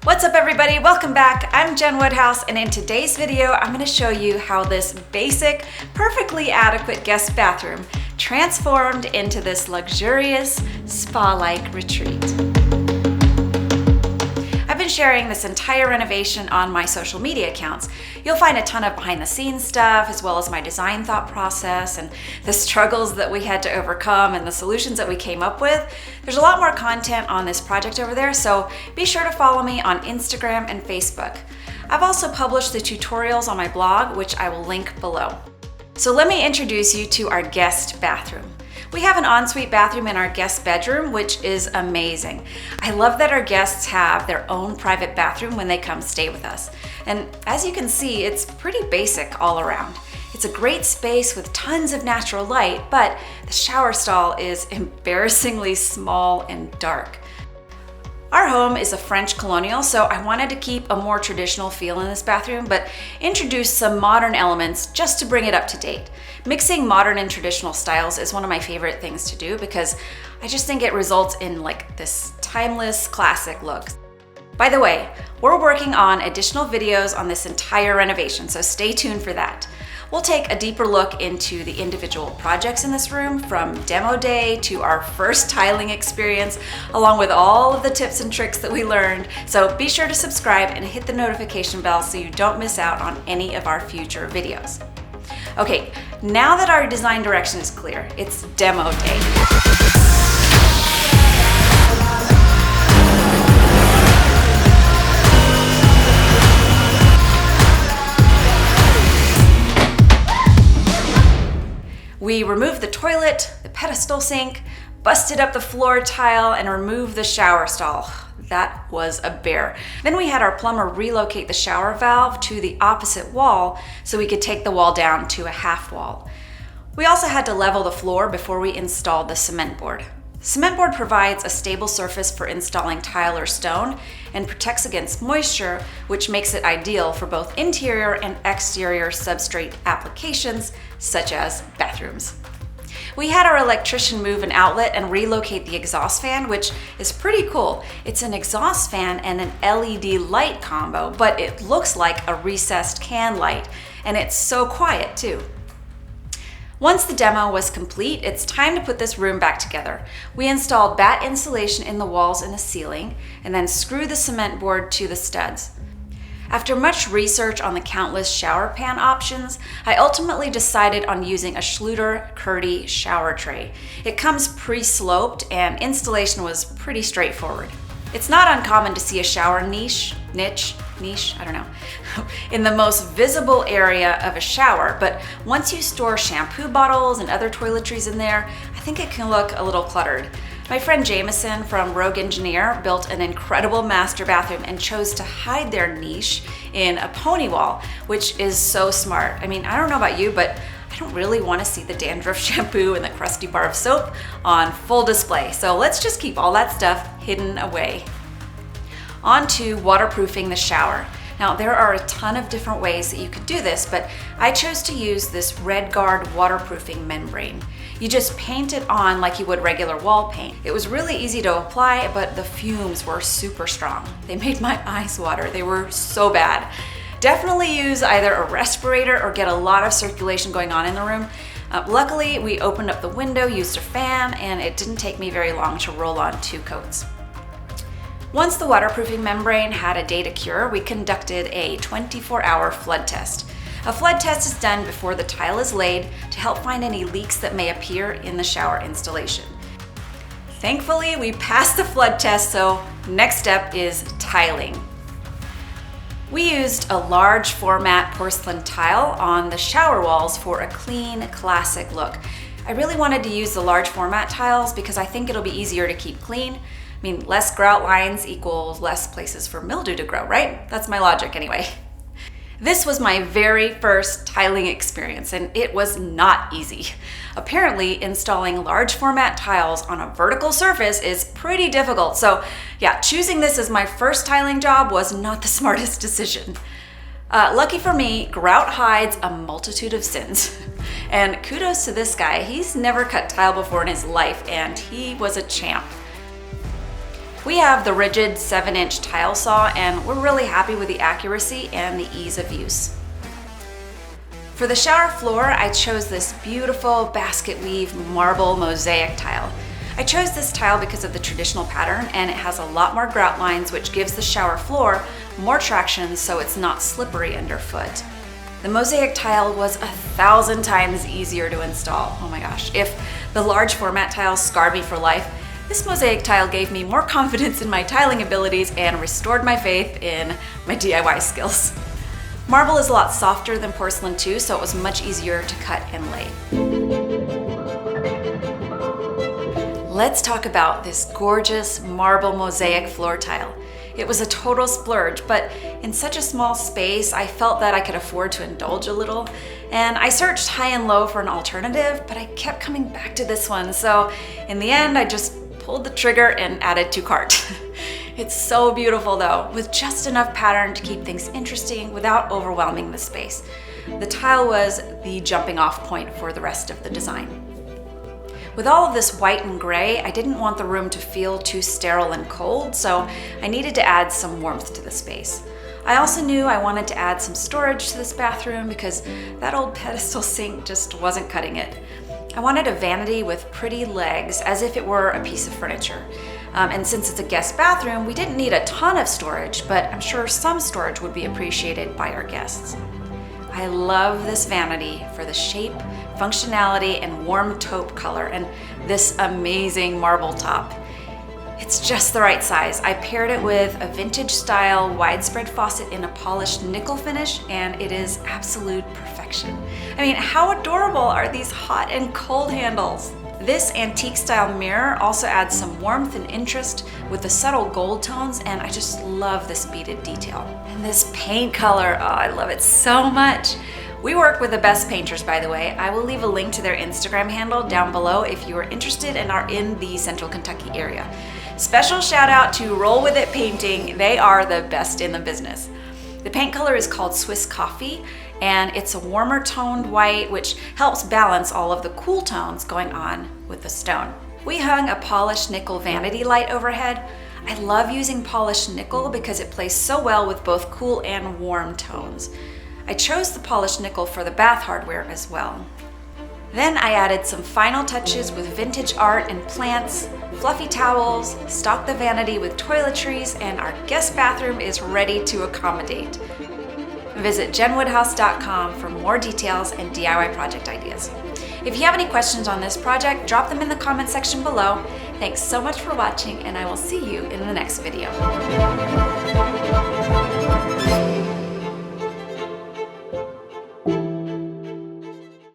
What's up everybody, welcome back. I'm Jen Woodhouse, and in today's video, I'm gonna show you how this basic, perfectly adequate guest bathroom transformed into this luxurious spa-like retreat. I've been sharing this entire renovation on my social media accounts. You'll find a ton of behind the scenes stuff, as well as my design thought process and the struggles that we had to overcome and the solutions that we came up with. There's a lot more content on this project over there, so be sure to follow me on Instagram and Facebook. I've also published the tutorials on my blog, which I will link below. So let me introduce you to our guest bathroom. We have an ensuite bathroom in our guest bedroom, which is amazing. I love that our guests have their own private bathroom when they come stay with us. And as you can see, it's pretty basic all around. It's a great space with tons of natural light, but the shower stall is embarrassingly small and dark. Our home is a French colonial, so I wanted to keep a more traditional feel in this bathroom, but introduce some modern elements just to bring it up to date. Mixing modern and traditional styles is one of my favorite things to do because I just think it results in like this timeless classic look. By the way, we're working on additional videos on this entire renovation, so stay tuned for that. We'll take a deeper look into the individual projects in this room, from demo day to our first tiling experience, along with all of the tips and tricks that we learned. So be sure to subscribe and hit the notification bell so you don't miss out on any of our future videos. Okay, now that our design direction is clear, it's demo day. We removed the toilet, the pedestal sink, busted up the floor tile, and removed the shower stall. That was a bear. Then we had our plumber relocate the shower valve to the opposite wall so we could take the wall down to a half wall. We also had to level the floor before we installed the cement board. Cement board provides a stable surface for installing tile or stone and protects against moisture, which makes it ideal for both interior and exterior substrate applications, such as bathrooms. We had our electrician move an outlet and relocate the exhaust fan, which is pretty cool. It's an exhaust fan and an LED light combo, but it looks like a recessed can light, and it's so quiet too. Once the demo was complete, it's time to put this room back together. We installed batt insulation in the walls and the ceiling, and then screwed the cement board to the studs. After much research on the countless shower pan options, I ultimately decided on using a Schluter-Curdy shower tray. It comes pre-sloped, and installation was pretty straightforward. It's not uncommon to see a shower niche, I don't know, in the most visible area of a shower, but once you store shampoo bottles and other toiletries in there, I think it can look a little cluttered. My friend Jameson from Rogue Engineer built an incredible master bathroom and chose to hide their niche in a pony wall, which is so smart. I mean, I don't know about you, but I don't really want to see the dandruff shampoo and the crusty bar of soap on full display. So let's just keep all that stuff hidden away. On to waterproofing the shower. Now, there are a ton of different ways that you could do this, but I chose to use this Red Guard waterproofing membrane. You just paint it on like you would regular wall paint. It was really easy to apply, but the fumes were super strong. They made my eyes water. They were so bad. Definitely use either a respirator or get a lot of circulation going on in the room. Luckily, we opened up the window, used a fan, and it didn't take me very long to roll on 2 coats. Once the waterproofing membrane had a day to cure, we conducted a 24-hour flood test. A flood test is done before the tile is laid to help find any leaks that may appear in the shower installation. Thankfully, we passed the flood test, so next step is tiling. We used a large format porcelain tile on the shower walls for a clean, classic look. I really wanted to use the large format tiles because I think it'll be easier to keep clean. I mean, less grout lines equals less places for mildew to grow, right? That's my logic anyway. This was my very first tiling experience, and it was not easy. Apparently, installing large format tiles on a vertical surface is pretty difficult, so yeah, choosing this as my first tiling job was not the smartest decision. Lucky for me, grout hides a multitude of sins. And kudos to this guy, he's never cut tile before in his life, and he was a champ. We have the rigid 7-inch tile saw, and we're really happy with the accuracy and the ease of use. For the shower floor, I chose this beautiful basket weave marble mosaic tile. I chose this tile because of the traditional pattern, and it has a lot more grout lines, which gives the shower floor more traction so it's not slippery underfoot. The mosaic tile was 1,000 times easier to install. Oh my gosh, if the large format tiles scarred me for life, this mosaic tile gave me more confidence in my tiling abilities and restored my faith in my DIY skills. Marble is a lot softer than porcelain too, so it was much easier to cut and lay. Let's talk about this gorgeous marble mosaic floor tile. It was a total splurge, but in such a small space, I felt that I could afford to indulge a little. And I searched high and low for an alternative, but I kept coming back to this one. So in the end, I just pulled the trigger and added to cart. It's so beautiful though, with just enough pattern to keep things interesting without overwhelming the space. The tile was the jumping off point for the rest of the design. With all of this white and gray, I didn't want the room to feel too sterile and cold, so I needed to add some warmth to the space. I also knew I wanted to add some storage to this bathroom because that old pedestal sink just wasn't cutting it. I wanted a vanity with pretty legs, as if it were a piece of furniture. And since it's a guest bathroom, we didn't need a ton of storage, but I'm sure some storage would be appreciated by our guests. I love this vanity for the shape, functionality, and warm taupe color, and this amazing marble top. It's just the right size. I paired it with a vintage style widespread faucet in a polished nickel finish, and it is absolute perfection. I mean, how adorable are these hot and cold handles? This antique style mirror also adds some warmth and interest with the subtle gold tones, and I just love this beaded detail. And this paint color, oh, I love it so much. We work with the best painters, by the way. I will leave a link to their Instagram handle down below if you are interested and are in the Central Kentucky area. Special shout out to Roll With It Painting. They are the best in the business. The paint color is called Swiss Coffee, and it's a warmer toned white, which helps balance all of the cool tones going on with the stone. We hung a polished nickel vanity light overhead. I love using polished nickel because it plays so well with both cool and warm tones. I chose the polished nickel for the bath hardware as well. Then I added some final touches with vintage art and plants, fluffy towels, stocked the vanity with toiletries, and our guest bathroom is ready to accommodate. Visit jenwoodhouse.com for more details and DIY project ideas. If you have any questions on this project, drop them in the comment section below. Thanks so much for watching, and I will see you in the next video.